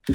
All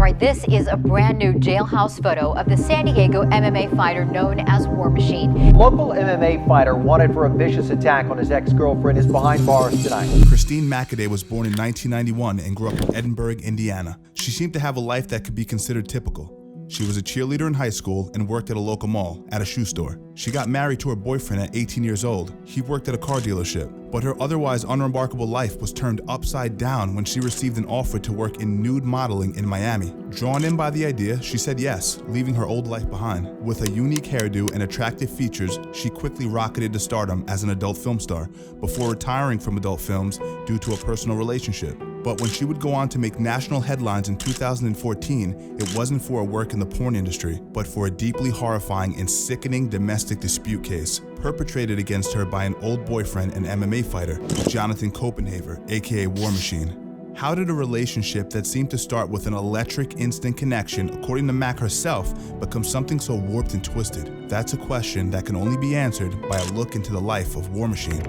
right, this is a brand new jailhouse photo of the San Diego MMA fighter known as War Machine. Local MMA fighter wanted for a vicious attack on his ex-girlfriend is behind bars tonight. Christine Mackinday was born in 1991 and grew up in Edinburgh, Indiana. She seemed to have a life that could be considered typical. She was a cheerleader in high school and worked at a local mall, at a shoe store. She got married to her boyfriend at 18 years old. He worked at a car dealership, but her otherwise unremarkable life was turned upside down when she received an offer to work in nude modeling in Miami. Drawn in by the idea, she said yes, leaving her old life behind. With a unique hairdo and attractive features, she quickly rocketed to stardom as an adult film star, before retiring from adult films due to a personal relationship. But when she would go on to make national headlines in 2014, it wasn't for her work in the porn industry, but for a deeply horrifying and sickening domestic dispute case perpetrated against her by an old boyfriend and MMA fighter, Jonathan Koppenhaver, aka War Machine. How did a relationship that seemed to start with an electric instant connection, according to Mack herself, become something so warped and twisted? That's a question that can only be answered by a look into the life of War Machine.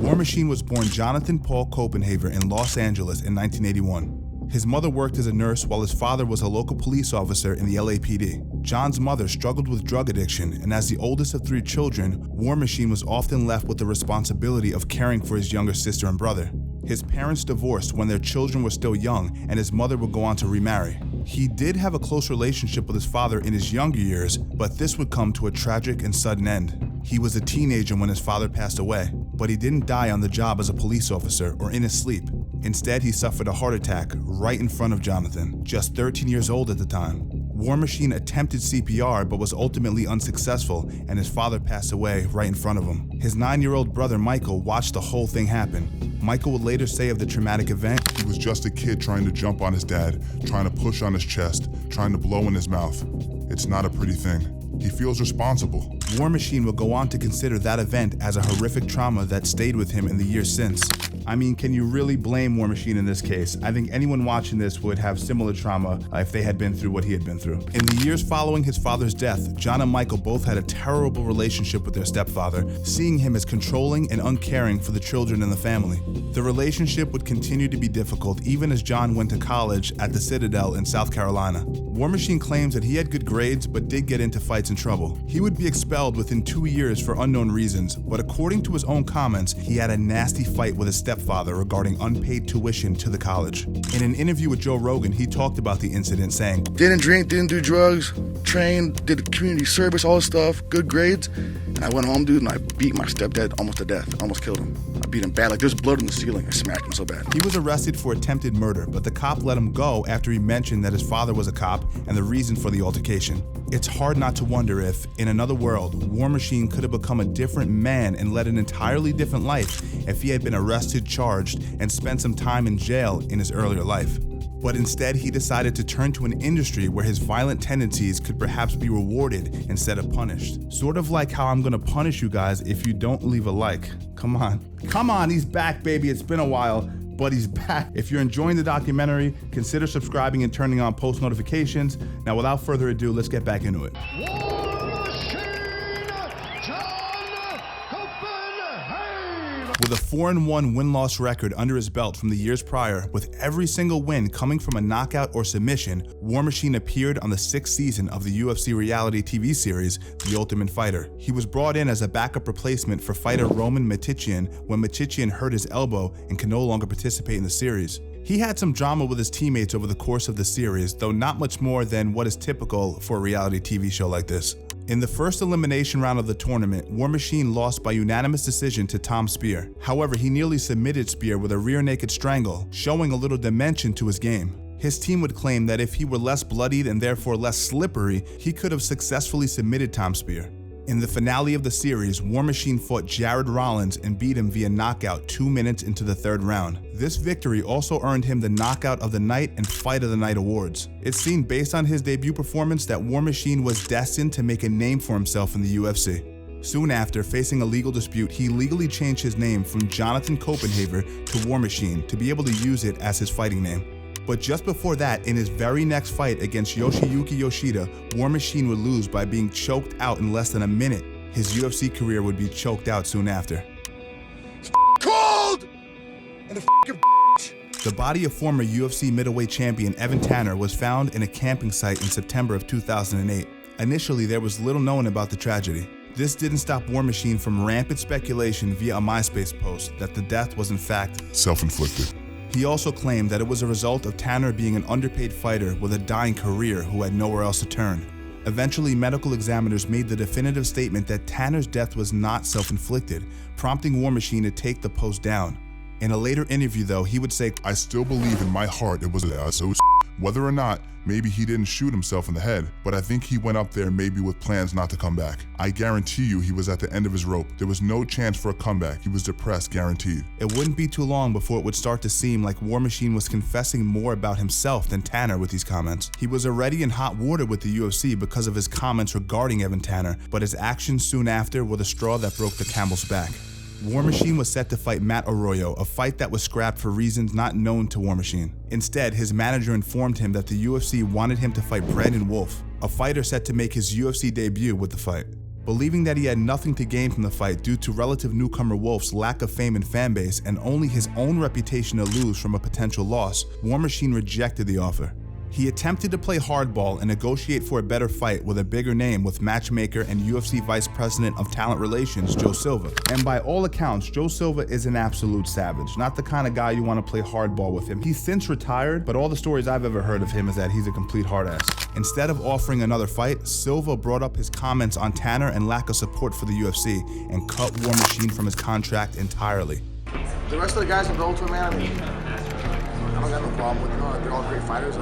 War Machine was born Jonathan Paul Koppenhaver in Los Angeles in 1981. His mother worked as a nurse while his father was a local police officer in the LAPD. John's mother struggled with drug addiction, and as the oldest of 3 children, War Machine was often left with the responsibility of caring for his younger sister and brother. His parents divorced when their children were still young, and his mother would go on to remarry. He did have a close relationship with his father in his younger years, but this would come to a tragic and sudden end. He was a teenager when his father passed away, but he didn't die on the job as a police officer or in his sleep. Instead, he suffered a heart attack right in front of Jonathan, just 13 years old at the time. War Machine attempted CPR but was ultimately unsuccessful, and his father passed away right in front of him. His 9-year-old brother Michael watched the whole thing happen. Michael would later say of the traumatic event, "He was just a kid trying to jump on his dad, trying to push on his chest, trying to blow in his mouth. It's not a pretty thing. He feels responsible." War Machine would go on to consider that event as a horrific trauma that stayed with him in the years since. I mean, can you really blame War Machine in this case? I think anyone watching this would have similar trauma if they had been through what he had been through. In the years following his father's death, John and Michael both had a terrible relationship with their stepfather, seeing him as controlling and uncaring for the children in the family. The relationship would continue to be difficult even as John went to college at the Citadel in South Carolina. War Machine claims that he had good grades but did get into fights and trouble. He would be expelled within 2 years for unknown reasons, but according to his own comments, he had a nasty fight with his stepfather regarding unpaid tuition to the college. In an interview with Joe Rogan, he talked about the incident, saying, "Didn't drink, didn't do drugs, trained, did community service, all this stuff, good grades. And I went home, dude, and I beat my stepdad almost to death. I almost killed him. I beat him bad, like there's blood on the ceiling. I smacked him so bad." He was arrested for attempted murder, but the cop let him go after he mentioned that his father was a cop and the reason for the altercation. It's hard not to wonder if, in another world, War Machine could have become a different man and led an entirely different life if he had been arrested, charged, and spent some time in jail in his earlier life. But instead, he decided to turn to an industry where his violent tendencies could perhaps be rewarded instead of punished. Sort of like how I'm gonna punish you guys if you don't leave a like. Come on, he's back, baby. It's been a while, but he's back. If you're enjoying the documentary, consider subscribing and turning on post notifications. Now, without further ado, let's get back into it. With a 4-1 win-loss record under his belt from the years prior, with every single win coming from a knockout or submission, War Machine appeared on the 6th season of the UFC reality TV series, The Ultimate Fighter. He was brought in as a backup replacement for fighter Roman Matichian when Matichian hurt his elbow and can no longer participate in the series. He had some drama with his teammates over the course of the series, though not much more than what is typical for a reality TV show like this. In the first elimination round of the tournament, War Machine lost by unanimous decision to Tom Spear. However, he nearly submitted Spear with a rear naked strangle, showing a little dimension to his game. His team would claim that if he were less bloodied and therefore less slippery, he could have successfully submitted Tom Spear. In the finale of the series, War Machine fought Jared Rollins and beat him via knockout 2 minutes into the 3rd round. This victory also earned him the Knockout of the Night and Fight of the Night awards. It seemed based on his debut performance that War Machine was destined to make a name for himself in the UFC. Soon after, facing a legal dispute, he legally changed his name from Jonathan Koppenhaver to War Machine to be able to use it as his fighting name. But just before that, in his very next fight against Yoshiyuki Yoshida, War Machine would lose by being choked out in less than a minute. his UFC career would be choked out soon after. It's cold! And The body of former UFC middleweight champion Evan Tanner was found in a camping site in September of 2008. Initially, there was little known about the tragedy. This didn't stop War Machine from rampant speculation via a MySpace post that the death was in fact Self-inflicted. He also claimed that it was a result of Tanner being an underpaid fighter with a dying career who had nowhere else to turn. Eventually, medical examiners made the definitive statement that Tanner's death was not self-inflicted, prompting War Machine to take the post down. In a later interview though, he would say, I still believe in my heart it was whether or not, maybe he didn't shoot himself in the head, but I think he went up there maybe with plans not to come back. I guarantee you he was at the end of his rope. There was no chance for a comeback. He was depressed, guaranteed. It wouldn't be too long before it would start to seem like War Machine was confessing more about himself than Tanner with these comments. He was already in hot water with the UFC because of his comments regarding Evan Tanner, but his actions soon after were the straw that broke the camel's back. War Machine was set to fight Matt Arroyo, a fight that was scrapped for reasons not known to War Machine. Instead, his manager informed him that the UFC wanted him to fight Brandon Wolf, a fighter set to make his UFC debut with the fight. Believing that he had nothing to gain from the fight due to relative newcomer Wolf's lack of fame and fanbase and only his own reputation to lose from a potential loss, War Machine rejected the offer. He attempted to play hardball and negotiate for a better fight with a bigger name with matchmaker and UFC Vice President of Talent Relations, Joe Silva. And by all accounts, Joe Silva is an absolute savage, not the kind of guy you want to play hardball with him. He's since retired, but all the stories I've ever heard of him is that he's a complete hard ass. Instead of offering another fight, Silva brought up his comments on Tanner and lack of support for the UFC and cut War Machine from his contract entirely. The rest of the guys in Bellator, man, I don't got no problem with them. They're all great fighters.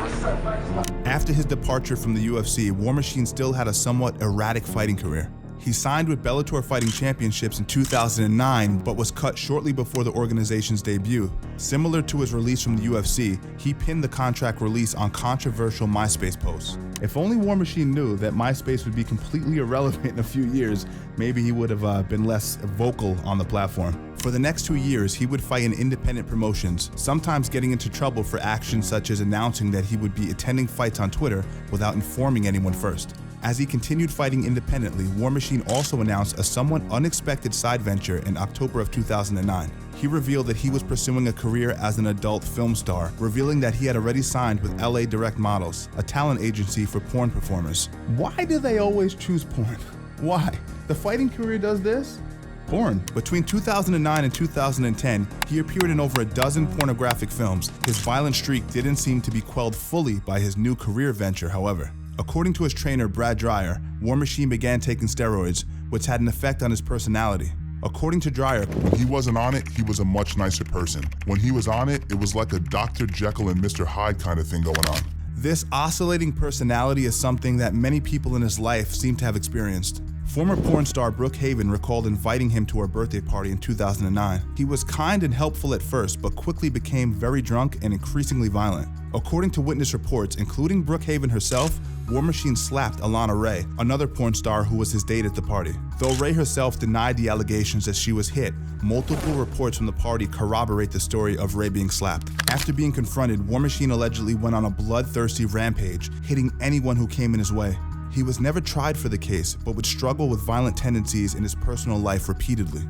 After his departure from the UFC, War Machine still had a somewhat erratic fighting career. He signed with Bellator Fighting Championships in 2009, but was cut shortly before the organization's debut. Similar to his release from the UFC, he pinned the contract release on controversial MySpace posts. If only War Machine knew that MySpace would be completely irrelevant in a few years, maybe he would have been less vocal on the platform. For the next 2 years, he would fight in independent promotions, sometimes getting into trouble for actions such as announcing that he would be attending fights on Twitter without informing anyone first. As he continued fighting independently, War Machine also announced a somewhat unexpected side venture in October of 2009. He revealed that he was pursuing a career as an adult film star, revealing that he had already signed with LA Direct Models, a talent agency for porn performers. Why do they always choose porn? Why? The fighting career does this? Porn. Between 2009 and 2010, he appeared in over a dozen pornographic films. His violent streak didn't seem to be quelled fully by his new career venture, however. According to his trainer, Brad Dreyer, War Machine began taking steroids, which had an effect on his personality. According to Dreyer, when he wasn't on it, he was a much nicer person. When he was on it, it was like a Dr. Jekyll and Mr. Hyde kind of thing going on. This oscillating personality is something that many people in his life seem to have experienced. Former porn star Brooke Haven recalled inviting him to her birthday party in 2009. He was kind and helpful at first, but quickly became very drunk and increasingly violent. According to witness reports, including Brooke Haven herself, War Machine slapped Alana Ray, another porn star who was his date at the party. Though Ray herself denied the allegations that she was hit, multiple reports from the party corroborate the story of Ray being slapped. After being confronted, War Machine allegedly went on a bloodthirsty rampage, hitting anyone who came in his way. He was never tried for the case, but would struggle with violent tendencies in his personal life repeatedly.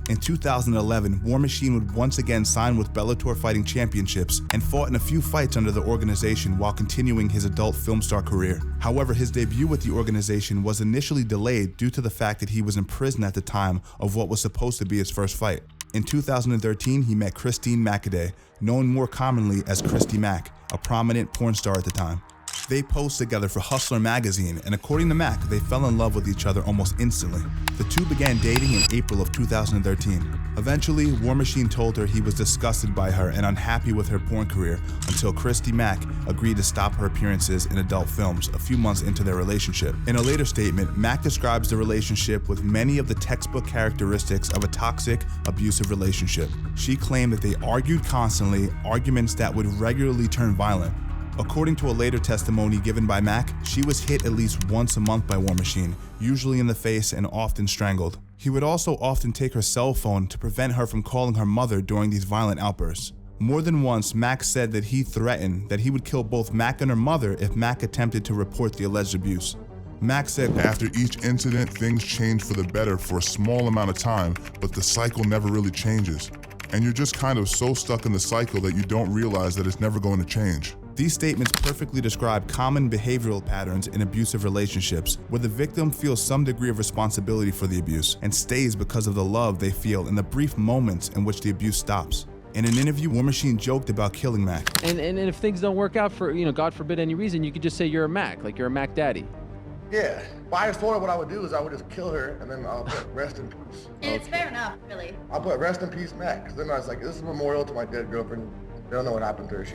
In 2011, War Machine would once again sign with Bellator Fighting Championships and fought in a few fights under the organization while continuing his adult film star career. However, his debut with the organization was initially delayed due to the fact that he was in prison at the time of what was supposed to be his first fight. In 2013, he met Christine Mackinday, known more commonly as Christie Mack, a prominent porn star at the time. They posed together for Hustler magazine, and according to Mack, they fell in love with each other almost instantly. The two began dating in April of 2013. Eventually, War Machine told her he was disgusted by her and unhappy with her porn career until Christy Mack agreed to stop her appearances in adult films a few months into their relationship. In a later statement, Mack describes the relationship with many of the textbook characteristics of a toxic, abusive relationship. She claimed that they argued constantly, arguments that would regularly turn violent. According to a later testimony given by Mack, she was hit at least once a month by War Machine, usually in the face and often strangled. He would also often take her cell phone to prevent her from calling her mother during these violent outbursts. More than once, Mack said that he threatened that he would kill both Mack and her mother if Mack attempted to report the alleged abuse. Mack said, After each incident, things change for the better for a small amount of time, but the cycle never really changes. And you're just kind of so stuck in the cycle that you don't realize that it's never going to change. These statements perfectly describe common behavioral patterns in abusive relationships, where the victim feels some degree of responsibility for the abuse and stays because of the love they feel in the brief moments in which the abuse stops. In an interview, War Machine joked about killing Mack. And if things don't work out for, God forbid any reason, you could just say you're a Mack, like you're a Mack daddy. Yeah. If I was Florida, what I would do is I would just kill her and then I'll put rest in peace. And it's fair enough, really. I'll put rest in peace, Mac. Because then I was like, this is a memorial to my dead girlfriend. They don't know what happened to her.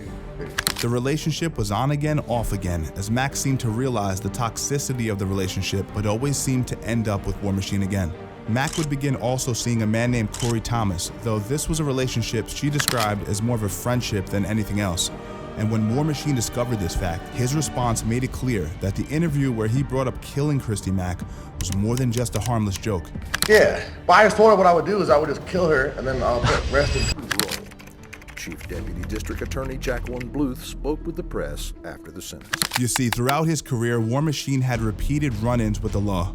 The relationship was on again, off again, as Mack seemed to realize the toxicity of the relationship, but always seemed to end up with War Machine again. Mack would begin also seeing a man named Corey Thomas, though this was a relationship she described as more of a friendship than anything else. And when War Machine discovered this fact, his response made it clear that the interview where he brought up killing Christy Mack was more than just a harmless joke. Yeah. If I was Florida, what I would do is I would just kill her and then I'll put rest in peace. Chief Deputy District Attorney Jacqueline Bluth spoke with the press after the sentence. You see, throughout his career, War Machine had repeated run-ins with the law.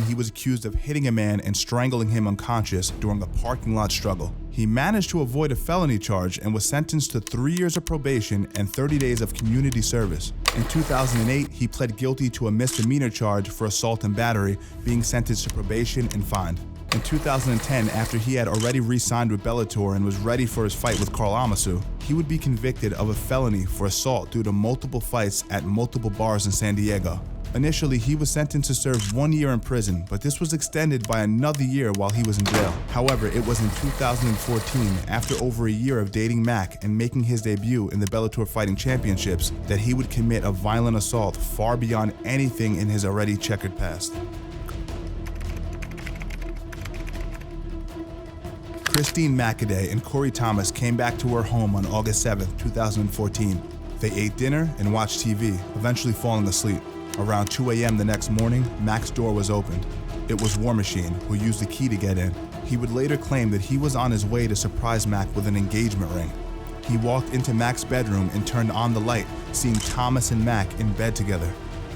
He was accused of hitting a man and strangling him unconscious during a parking lot struggle. He managed to avoid a felony charge and was sentenced to 3 years of probation and 30 days of community service. In 2008, he pled guilty to a misdemeanor charge for assault and battery, being sentenced to probation and fined. In 2010, after he had already re-signed with Bellator and was ready for his fight with Carl Amasu, he would be convicted of a felony for assault due to multiple fights at multiple bars in San Diego. Initially, he was sentenced to serve 1 year in prison, but this was extended by another year while he was in jail. However, it was in 2014, after over a year of dating Mack and making his debut in the Bellator Fighting Championships, that he would commit a violent assault far beyond anything in his already checkered past. Christine Mackinday and Corey Thomas came back to her home on August 7, 2014. They ate dinner and watched TV, eventually falling asleep. Around 2 a.m. the next morning, Mack's door was opened. It was War Machine, who used the key to get in. He would later claim that he was on his way to surprise Mack with an engagement ring. He walked into Mack's bedroom and turned on the light, seeing Thomas and Mack in bed together.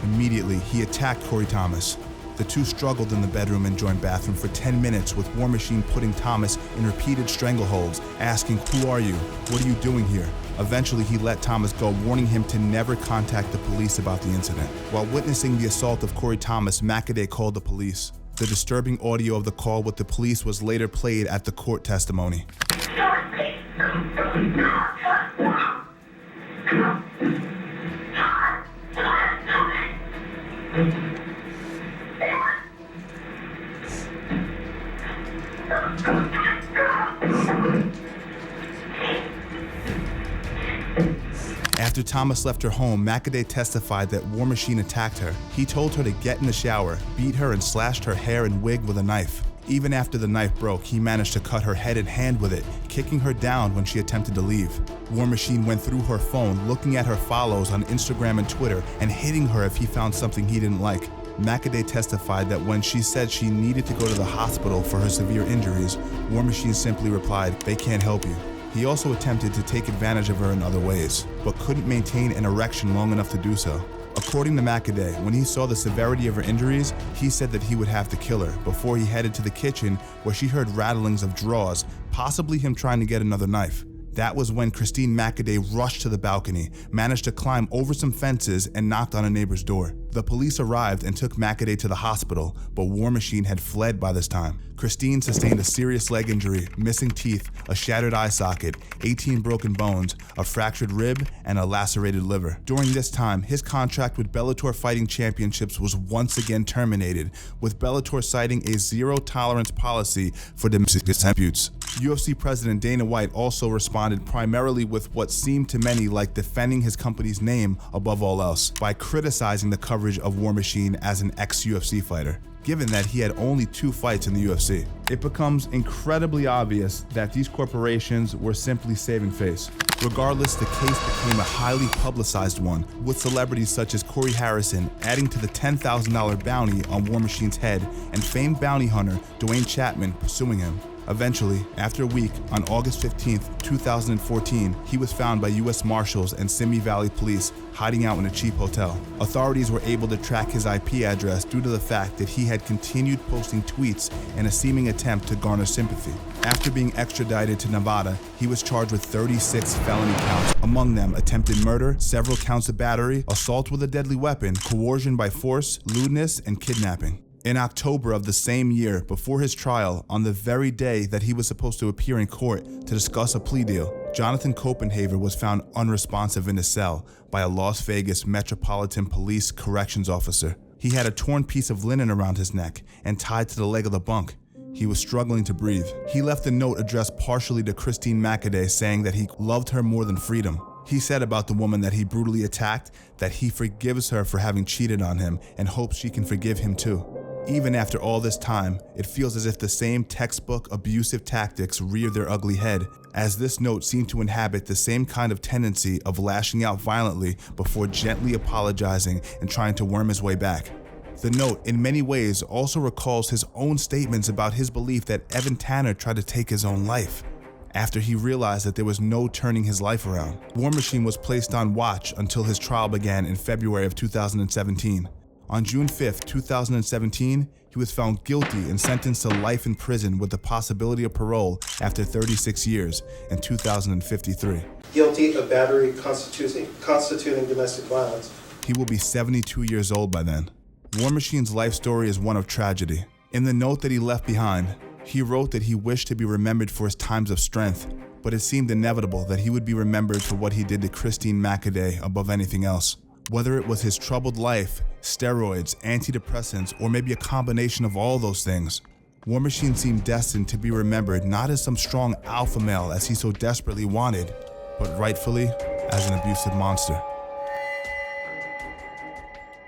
Immediately, he attacked Corey Thomas. The two struggled in the bedroom and joint bathroom for 10 minutes, with War Machine putting Thomas in repeated strangleholds, asking, "Who are you? What are you doing here?" Eventually, he let Thomas go, warning him to never contact the police about the incident. While witnessing the assault of Corey Thomas, Mackinday called the police. The disturbing audio of the call with the police was later played at the court testimony. After Thomas left her home, Mackinday testified that War Machine attacked her. He told her to get in the shower, beat her, and slashed her hair and wig with a knife. Even after the knife broke, he managed to cut her head and hand with it, kicking her down when she attempted to leave. War Machine went through her phone, looking at her follows on Instagram and Twitter, and hitting her if he found something he didn't like. Mackinday testified that when she said she needed to go to the hospital for her severe injuries, War Machine simply replied, "They can't help you." He also attempted to take advantage of her in other ways, but couldn't maintain an erection long enough to do so. According to Mackinday, when he saw the severity of her injuries, he said that he would have to kill her before he headed to the kitchen, where she heard rattlings of drawers, possibly him trying to get another knife. That was when Christine Mackinday rushed to the balcony, managed to climb over some fences, and knocked on a neighbor's door. The police arrived and took Mackinday to the hospital, but War Machine had fled by this time. Christine sustained a serious leg injury, missing teeth, a shattered eye socket, 18 broken bones, a fractured rib, and a lacerated liver. During this time, his contract with Bellator Fighting Championships was once again terminated, with Bellator citing a zero-tolerance policy for domestic disputes. UFC President Dana White also responded primarily with what seemed to many like defending his company's name above all else, by criticizing the coverage of War Machine as an ex-UFC fighter, given that he had only 2 fights in the UFC. It becomes incredibly obvious that these corporations were simply saving face. Regardless, the case became a highly publicized one, with celebrities such as Corey Harrison adding to the $10,000 bounty on War Machine's head, and famed bounty hunter Dwayne Chapman pursuing him. Eventually, after a week, on August 15, 2014, he was found by U.S. Marshals and Simi Valley Police hiding out in a cheap hotel. Authorities were able to track his IP address due to the fact that he had continued posting tweets in a seeming attempt to garner sympathy. After being extradited to Nevada, he was charged with 36 felony counts, among them attempted murder, several counts of battery, assault with a deadly weapon, coercion by force, lewdness, and kidnapping. In October of the same year, before his trial, on the very day that he was supposed to appear in court to discuss a plea deal, Jonathan Koppenhaver was found unresponsive in a cell by a Las Vegas Metropolitan Police corrections officer. He had a torn piece of linen around his neck and tied to the leg of the bunk. He was struggling to breathe. He left a note addressed partially to Christine Mackinday saying that he loved her more than freedom. He said about the woman that he brutally attacked that he forgives her for having cheated on him and hopes she can forgive him too. Even after all this time, it feels as if the same textbook abusive tactics rear their ugly head, as this note seemed to inhabit the same kind of tendency of lashing out violently before gently apologizing and trying to worm his way back. The note, in many ways, also recalls his own statements about his belief that Evan Tanner tried to take his own life. After he realized that there was no turning his life around, War Machine was placed on watch until his trial began in February of 2017. On June 5, 2017, he was found guilty and sentenced to life in prison with the possibility of parole after 36 years in 2053. Guilty of battery constituting domestic violence. He will be 72 years old by then. War Machine's life story is one of tragedy. In the note that he left behind, he wrote that he wished to be remembered for his times of strength, but it seemed inevitable that he would be remembered for what he did to Christine Mackinday above anything else. Whether it was his troubled life, steroids, antidepressants, or maybe a combination of all those things, War Machine seemed destined to be remembered not as some strong alpha male as he so desperately wanted, but rightfully as an abusive monster.